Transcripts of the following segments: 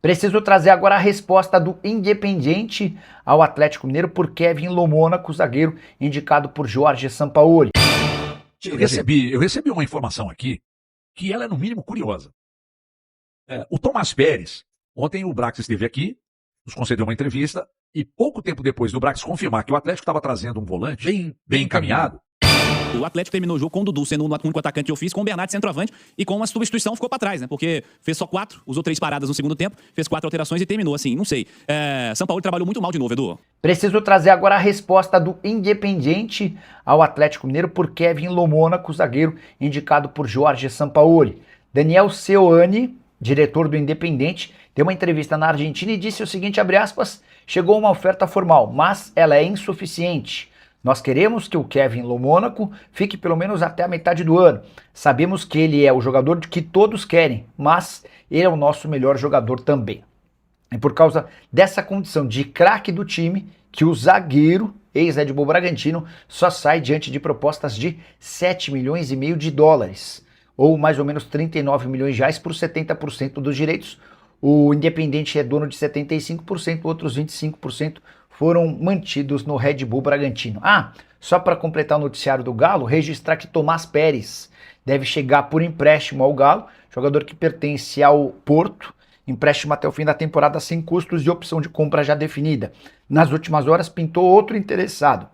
Preciso trazer agora a resposta do Independiente ao Atlético Mineiro por Kevin Lomônaco, zagueiro indicado por Jorge Sampaoli. Eu recebi uma informação aqui que ela é no mínimo curiosa. O Tomás Pérez, ontem o Brax esteve aqui, nos concedeu uma entrevista e pouco tempo depois do Brax confirmar que o Atlético estava trazendo um volante bem encaminhado. O Atlético terminou o jogo com o Dudu sendo o único atacante de ofício, com o Bernardo centroavante e com uma substituição ficou pra trás, né? Porque fez só 4, usou 3 paradas no segundo tempo, fez 4 alterações e terminou assim, não sei. Sampaoli trabalhou muito mal de novo, Edu. Preciso trazer agora a resposta do Independiente ao Atlético Mineiro por Kevin Lomônaco, zagueiro indicado por Jorge Sampaoli. Daniel Seoane, diretor do Independiente, deu uma entrevista na Argentina e disse o seguinte, abre aspas, chegou uma oferta formal, mas ela é insuficiente. Nós queremos que o Kevin Lomônaco fique pelo menos até a metade do ano. Sabemos que ele é o jogador que todos querem, mas ele é o nosso melhor jogador também. É por causa dessa condição de craque do time que o zagueiro, ex-Red Bull Bragantino, só sai diante de propostas de 7 milhões e meio de dólares, ou mais ou menos 39 milhões de reais por 70% dos direitos. O Independiente é dono de 75%, outros 25% foram mantidos no Red Bull Bragantino. Só para completar o noticiário do Galo, registrar que Tomás Pérez deve chegar por empréstimo ao Galo, jogador que pertence ao Porto, empréstimo até o fim da temporada sem custos e opção de compra já definida. Nas últimas horas pintou outro interessado.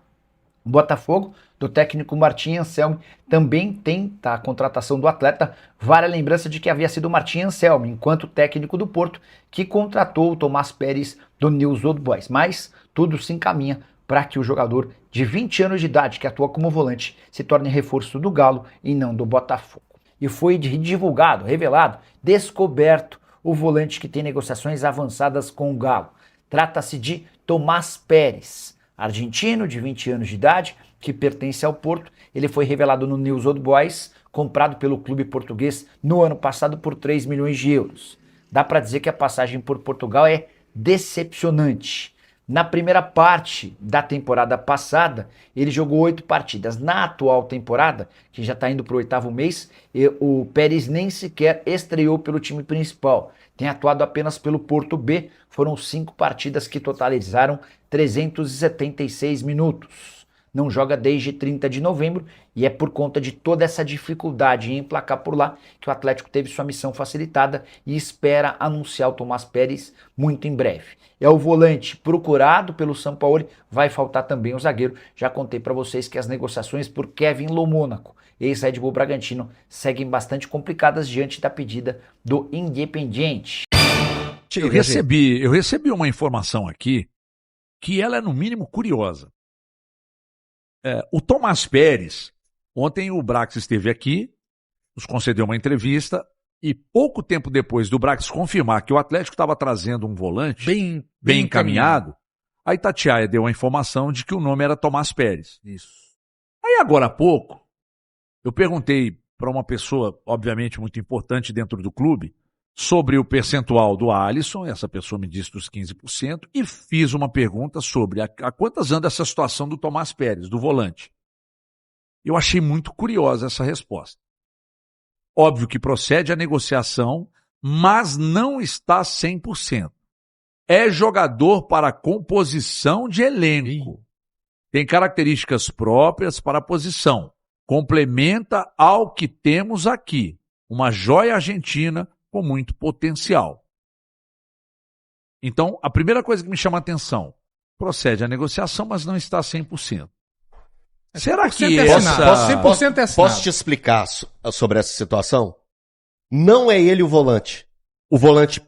O Botafogo, do técnico Martim Anselmi, também tenta a contratação do atleta. Vale a lembrança de que havia sido Martim Anselmi, enquanto técnico do Porto, que contratou o Tomás Pérez do News Old Boys. Mas tudo se encaminha para que o jogador de 20 anos de idade, que atua como volante, se torne reforço do Galo e não do Botafogo. E foi divulgado, revelado, descoberto o volante que tem negociações avançadas com o Galo. Trata-se de Tomás Pérez, argentino de 20 anos de idade, que pertence ao Porto. Ele foi revelado no News Old Boys, comprado pelo clube português no ano passado por 3 milhões de euros. Dá para dizer que a passagem por Portugal é decepcionante. Na primeira parte da temporada passada, ele jogou 8 partidas. Na atual temporada, que já está indo para o 8º mês, o Pérez nem sequer estreou pelo time principal. Tem atuado apenas pelo Porto B. Foram 5 partidas que totalizaram 376 minutos. Não joga desde 30 de novembro e é por conta de toda essa dificuldade em emplacar por lá que o Atlético teve sua missão facilitada e espera anunciar o Tomás Pérez muito em breve. É o volante procurado pelo Sampaoli, vai faltar também o zagueiro. Já contei para vocês que as negociações por Kevin Lomônaco, ex-Red Bull Bragantino, seguem bastante complicadas diante da pedida do Independiente. Eu recebi uma informação aqui que ela é no mínimo curiosa. O Tomás Pérez, ontem o Brax esteve aqui, nos concedeu uma entrevista e pouco tempo depois do Brax confirmar que o Atlético estava trazendo um volante bem encaminhado, a Itatiaia deu a informação de que o nome era Tomás Pérez. Isso. Aí agora há pouco, eu perguntei para uma pessoa, obviamente muito importante dentro do clube, sobre o percentual do Alisson, essa pessoa me disse dos 15%, e fiz uma pergunta sobre a quantas anda essa situação do Tomás Pérez, do volante. Eu achei muito curiosa essa resposta. Óbvio que procede a negociação, mas não está 100%. É jogador para composição de elenco. Tem características próprias para a posição. Complementa ao que temos aqui. Uma joia argentina com muito potencial. Então, a primeira coisa que me chama a atenção, procede a negociação, mas não está 100%. Será que Posso te explicar sobre essa situação? Não é ele o volante. O volante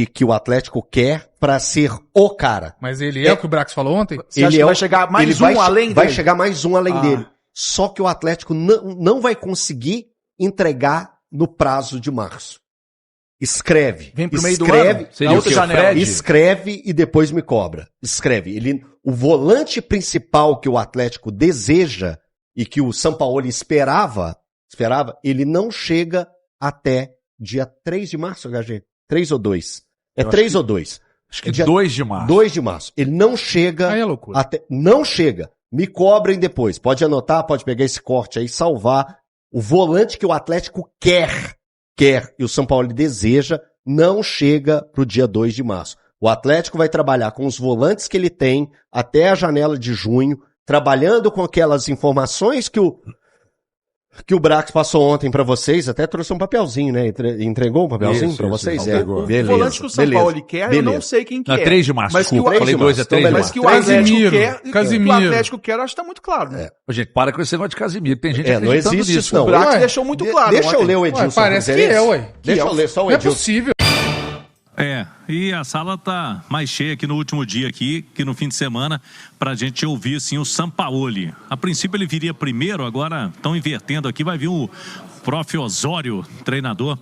que o Atlético quer para ser o cara. Mas ele é o que o Brax falou ontem? Você acha que vai chegar mais um além dele? Vai chegar mais um além dele. Só que o Atlético não vai conseguir entregar no prazo de março. Escreve. Vem pro meio do ano. Seria outra janela. Escreve e depois me cobra. Escreve. O volante principal que o Atlético deseja e que o Sampaoli esperava, ele não chega até dia 3 de março, HG. 3 ou 2? É 3 ou 2? Acho que é 2 de março. 2 de março. Ele não chega. Aí é loucura. Não chega. Me cobrem depois. Pode anotar, pode pegar esse corte aí, salvar. O volante que o Atlético quer, e o Sampaoli deseja, não chega para o dia 2 de março. O Atlético vai trabalhar com os volantes que ele tem até a janela de junho, trabalhando com aquelas informações que o Brax passou ontem para vocês, até trouxe um papelzinho, né? Entregou um papelzinho para vocês? O volante que o São Paulo quer, eu não sei quem que é. 3 de março, mas desculpa, que o, falei 2 a 3 de março. Mas que o Atlético quer, eu acho que tá muito claro, né? Ô, gente, para com esse negócio de Casimiro, tem gente não existe isso, não. O Brax deixou muito claro. Deixa eu ler o Edilson. Parece que é, ué. Deixa eu ler só o Não é Edilson. possível. E a sala tá mais cheia aqui no último dia aqui, que no fim de semana, pra gente ouvir, assim, o Sampaoli. A princípio ele viria primeiro, agora estão invertendo aqui, vai vir o Prof. Osório, treinador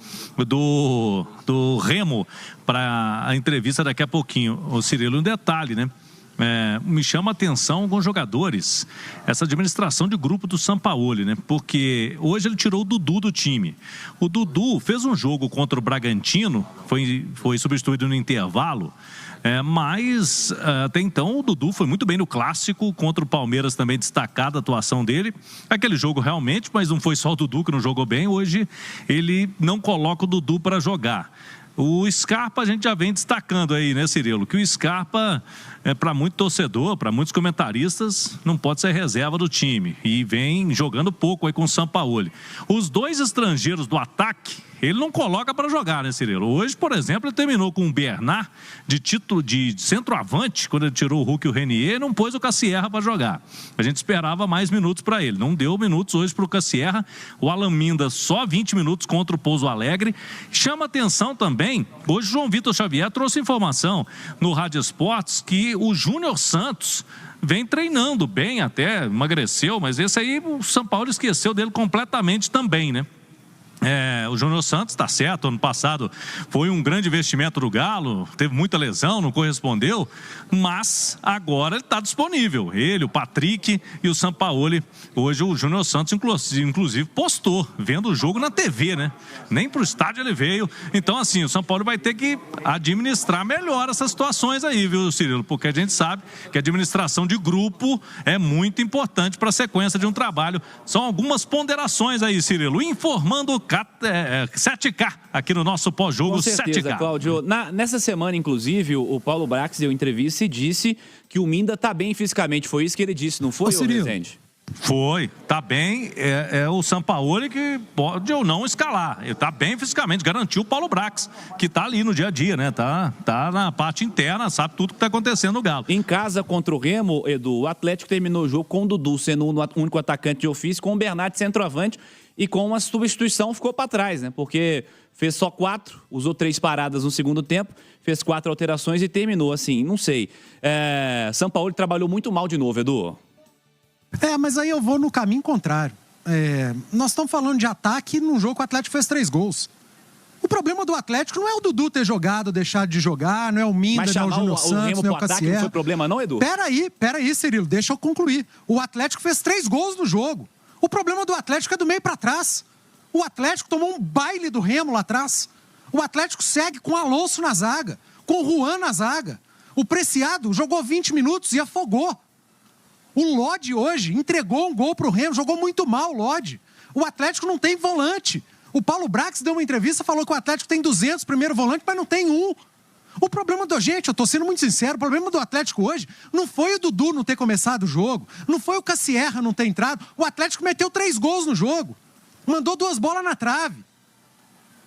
do Remo, para a entrevista daqui a pouquinho. O Cirilo, um detalhe, né? Me chama a atenção alguns jogadores, essa administração de grupo do Sampaoli, né? Porque hoje ele tirou o Dudu do time. O Dudu fez um jogo contra o Bragantino, foi substituído no intervalo, mas até então o Dudu foi muito bem no clássico, contra o Palmeiras também destacada a atuação dele. Aquele jogo realmente, mas não foi só o Dudu que não jogou bem, hoje ele não coloca o Dudu para jogar. O Scarpa a gente já vem destacando aí, né, Cirilo? Que o Scarpa, para muito torcedor, para muitos comentaristas, não pode ser reserva do time. E vem jogando pouco aí com o Sampaoli. Os 2 estrangeiros do ataque, ele não coloca para jogar, né, Cirilo? Hoje, por exemplo, ele terminou com o Bernard de título de centroavante, quando ele tirou o Hulk e o Renier, e não pôs o Cassierra para jogar. A gente esperava mais minutos para ele. Não deu minutos hoje para o Cassierra. O Alan Minda só 20 minutos contra o Pouso Alegre. Chama atenção também, hoje o João Vitor Xavier trouxe informação no Rádio Esportes que o Júnior Santos vem treinando bem até, emagreceu, mas esse aí o São Paulo esqueceu dele completamente também, né? O Júnior Santos está certo, ano passado foi um grande investimento do Galo, teve muita lesão, não correspondeu, mas agora ele está disponível, ele, o Patrick e o Sampaoli. Hoje o Júnior Santos inclusive postou, vendo o jogo na TV, né? Nem para o estádio ele veio, então assim, o Sampaoli vai ter que administrar melhor essas situações aí, viu, Cirilo? Porque a gente sabe que a administração de grupo é muito importante para a sequência de um trabalho. São algumas ponderações aí, Cirilo, informando 7K aqui no nosso pós-jogo. Com certeza, 7K. Cláudio. Nessa semana, inclusive, o Paulo Brax deu entrevista e disse que o Minda tá bem fisicamente. Foi isso que ele disse, não foi, Rezende? Foi, tá bem, o Sampaoli que pode ou não escalar, ele tá bem fisicamente, garantiu o Paulo Brax, que tá ali no dia a dia, né, tá na parte interna, sabe tudo que tá acontecendo no Galo. Em casa contra o Remo, Edu, o Atlético terminou o jogo com o Dudu sendo o único atacante de ofício, com o Bernard centroavante e com uma substituição ficou para trás, né, porque fez só 4, usou 3 paradas no segundo tempo, fez 4 alterações e terminou assim, não sei. Sampaoli trabalhou muito mal de novo, Edu. Mas aí eu vou no caminho contrário. Nós estamos falando de ataque num jogo que o Atlético fez 3 gols. O problema do Atlético não é o Dudu ter jogado, deixado de jogar, não é o Minda, não é o Júnior Santos, não é o Cassierra. Não foi problema não, Edu? Peraí, Cirilo, deixa eu concluir. O Atlético fez 3 gols no jogo. O problema do Atlético é do meio para trás. O Atlético tomou um baile do Remo lá atrás. O Atlético segue com o Alonso na zaga, com o Juan na zaga. O Preciado jogou 20 minutos e afogou. O Lodi hoje entregou um gol pro Remo, jogou muito mal o Lodi. O Atlético não tem volante. O Paulo Brax deu uma entrevista, falou que o Atlético tem 200 primeiro volante, mas não tem um. O problema da gente, eu tô sendo muito sincero, o problema do Atlético hoje não foi o Dudu não ter começado o jogo, não foi o Cassierra não ter entrado. O Atlético meteu 3 gols no jogo, mandou 2 bolas na trave.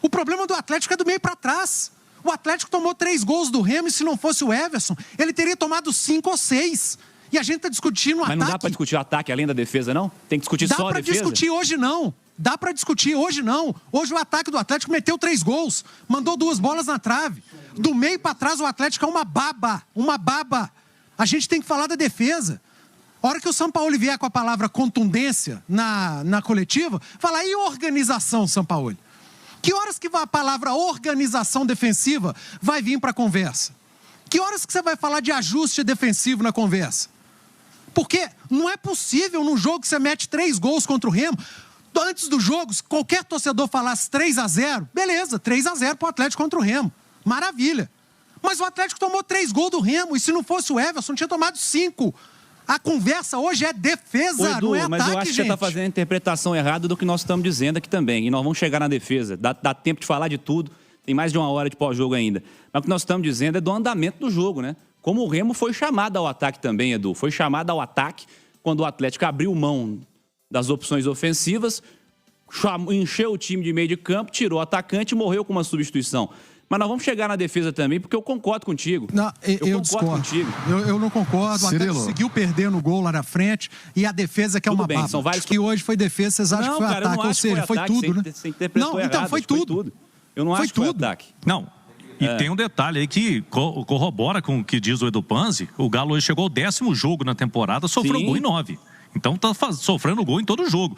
O problema do Atlético é do meio para trás. O Atlético tomou 3 gols do Remo e se não fosse o Everson, ele teria tomado 5 ou 6. E a gente tá discutindo o ataque. Mas não dá pra discutir o ataque além da defesa, não? Tem que discutir só a defesa? Dá pra discutir hoje, não. Dá pra discutir hoje, não. Hoje o ataque do Atlético meteu 3 gols. Mandou 2 bolas na trave. Do meio pra trás o Atlético é uma baba. Uma baba. A gente tem que falar da defesa. A hora que o Sampaoli vier com a palavra contundência na coletiva, fala aí organização, Sampaoli. Que horas que a palavra organização defensiva vai vir pra conversa? Que horas que você vai falar de ajuste defensivo na conversa? Porque não é possível num jogo que você mete 3 gols contra o Remo. Antes do jogo, se qualquer torcedor falasse 3-0, beleza, 3-0 pro Atlético contra o Remo. Maravilha. Mas o Atlético tomou 3 gols do Remo e se não fosse o Everson, tinha tomado 5. A conversa hoje é defesa, Edu, não é mas ataque, eu acho que gente. você está fazendo a interpretação errada do que nós estamos dizendo aqui também. E nós vamos chegar na defesa. Dá tempo de falar de tudo. Tem mais de 1 hora de pós-jogo ainda. Mas o que nós estamos dizendo é do andamento do jogo, né? Como o Remo foi chamado ao ataque também, Edu. Foi chamado ao ataque quando o Atlético abriu mão das opções ofensivas, encheu o time de meio de campo, tirou o atacante e morreu com uma substituição. Mas nós vamos chegar na defesa também, porque eu concordo contigo. Não, eu discordo. Contigo. Eu não concordo. Até conseguiu perder no gol lá na frente. E a defesa que é uma baba. São vários... que hoje foi defesa, vocês acham que foi ataque? Ou seja, foi tudo, né? Não, então foi tudo. Eu não acho que foi ataque. Não. E tem um detalhe aí que corrobora com o que diz o Edu Panzi. O Galo hoje chegou ao 10º jogo na temporada, sofreu gol em 9. Então tá sofrendo gol em todo jogo.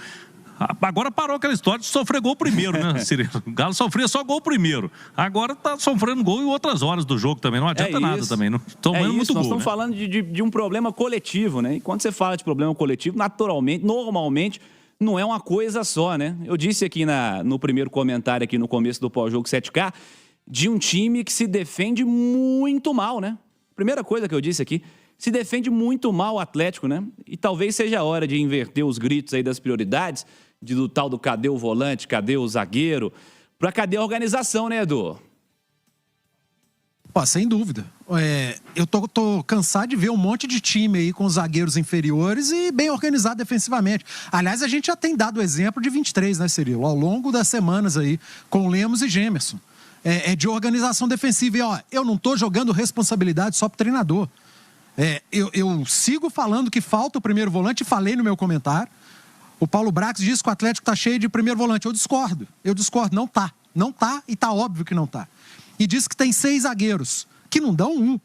Agora parou aquela história de sofrer gol primeiro, né, Cirilo? O Galo sofria só gol primeiro. Agora tá sofrendo gol em outras horas do jogo também. Não adianta nada também. Não, tomando muito gol. Nós estamos falando de um problema coletivo, né? E quando você fala de problema coletivo, normalmente, não é uma coisa só, né? Eu disse aqui no primeiro comentário, aqui no começo do pós-jogo 7K, de um time que se defende muito mal, né? Primeira coisa que eu disse aqui, se defende muito mal o Atlético, né? E talvez seja a hora de inverter os gritos aí das prioridades, do tal do cadê o volante, cadê o zagueiro, pra cadê a organização, né, Edu? Pô, sem dúvida. Eu tô cansado de ver um monte de time aí com os zagueiros inferiores e bem organizado defensivamente. Aliás, a gente já tem dado o exemplo de 23, né, Cirilo? Ao longo das semanas aí, com Lemos e Gemerson. De organização defensiva. E, ó, eu não tô jogando responsabilidade só pro treinador. Eu sigo falando que falta o primeiro volante, falei no meu comentário. O Paulo Brax diz que o Atlético está cheio de primeiro volante. Eu discordo, não tá. Não tá e tá óbvio que não tá. E diz que tem 6 zagueiros, que não dão 1.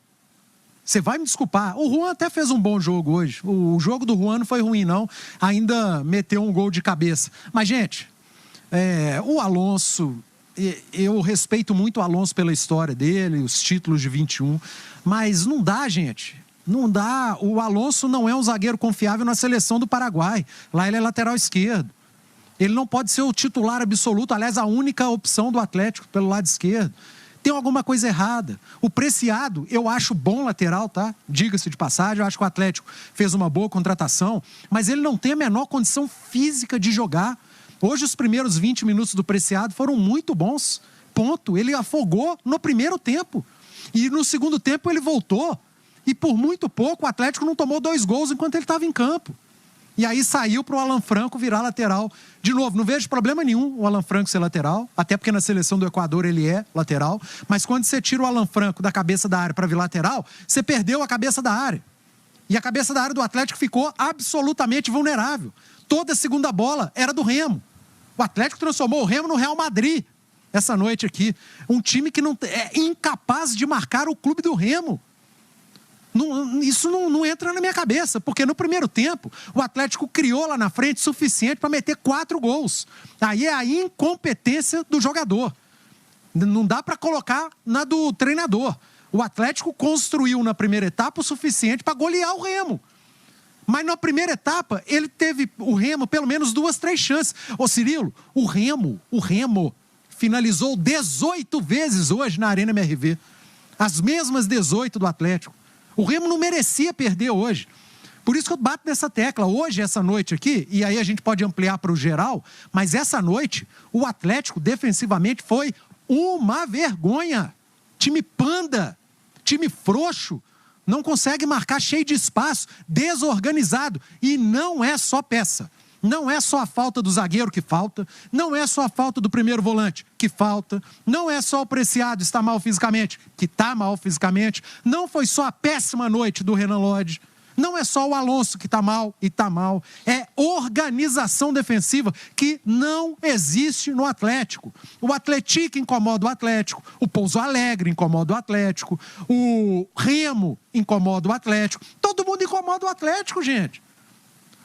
Você vai me desculpar. O Juan até fez um bom jogo hoje. O jogo do Juan não foi ruim, não. Ainda meteu um gol de cabeça. Mas, gente, o Alonso... Eu respeito muito o Alonso pela história dele, os títulos de 21. Mas não dá, gente. Não dá. O Alonso não é um zagueiro confiável na seleção do Paraguai. Lá ele é lateral esquerdo. Ele não pode ser o titular absoluto. Aliás, a única opção do Atlético pelo lado esquerdo. Tem alguma coisa errada. O Preciado, eu acho bom lateral, tá? Diga-se de passagem, eu acho que o Atlético fez uma boa contratação, mas ele não tem a menor condição física de jogar. Hoje, os primeiros 20 minutos do Preciado foram muito bons. Ponto. Ele afogou no primeiro tempo. E no segundo tempo ele voltou. E por muito pouco o Atlético não tomou 2 gols enquanto ele estava em campo. E aí saiu para o Alan Franco virar lateral. De novo, não vejo problema nenhum o Alan Franco ser lateral, até porque na seleção do Equador ele é lateral. Mas quando você tira o Alan Franco da cabeça da área para vir lateral, você perdeu a cabeça da área. E a cabeça da área do Atlético ficou absolutamente vulnerável. Toda a segunda bola era do Remo. O Atlético transformou o Remo no Real Madrid essa noite aqui. Um time que não é incapaz de marcar o clube do Remo. Isso não entra na minha cabeça, porque no primeiro tempo o Atlético criou lá na frente suficiente para meter 4 gols. Aí é a incompetência do jogador. Não dá para colocar na do treinador. O Atlético construiu na primeira etapa o suficiente para golear o Remo. Mas na primeira etapa, ele teve, o Remo, pelo menos 2, 3 chances. Ô Cirilo, o Remo finalizou 18 vezes hoje na Arena MRV. As mesmas 18 do Atlético. O Remo não merecia perder hoje. Por isso que eu bato nessa tecla. Hoje, essa noite aqui, e aí a gente pode ampliar para o geral, mas essa noite, o Atlético defensivamente foi uma vergonha. Time panda, time frouxo. Não consegue marcar, cheio de espaço, desorganizado. E não é só peça. Não é só a falta do zagueiro que falta. Não é só a falta do primeiro volante que falta. Não é só o Preciado estar mal fisicamente, que está mal fisicamente. Não foi só a péssima noite do Renan Lodge. Não é só o Alonso que está mal e está mal. É organização defensiva que não existe no Atlético. O Atlético incomoda o Atlético. O Pouso Alegre incomoda o Atlético. O Remo incomoda o Atlético. Todo mundo incomoda o Atlético, gente.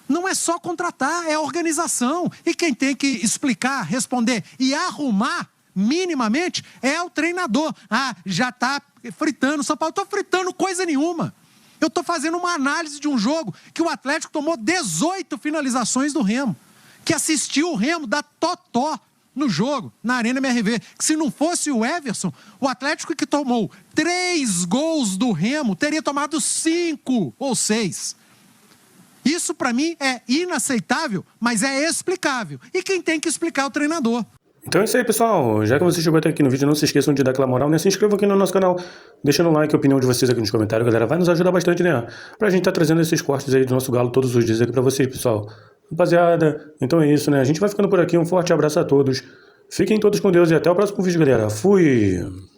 Não é só contratar, é organização. E quem tem que explicar, responder e arrumar minimamente é o treinador. Ah, já está fritando o São Paulo. Estou fritando coisa nenhuma. Eu estou fazendo uma análise de um jogo que o Atlético tomou 18 finalizações do Remo, que assistiu o Remo dar totó no jogo, na Arena MRV. Que se não fosse o Everson, o Atlético que tomou 3 gols do Remo teria tomado 5 ou 6. Isso, para mim, é inaceitável, mas é explicável. E quem tem que explicar é o treinador. Então é isso aí, pessoal. Já que você chegou até aqui no vídeo, não se esqueçam de dar aquela moral, né? Se inscrevam aqui no nosso canal, deixando um like, a opinião de vocês aqui nos comentários, galera. Vai nos ajudar bastante, né? Pra gente tá trazendo esses cortes aí do nosso galo todos os dias aqui pra vocês, pessoal. Rapaziada, então é isso, né? A gente vai ficando por aqui. Um forte abraço a todos. Fiquem todos com Deus e até o próximo vídeo, galera. Fui!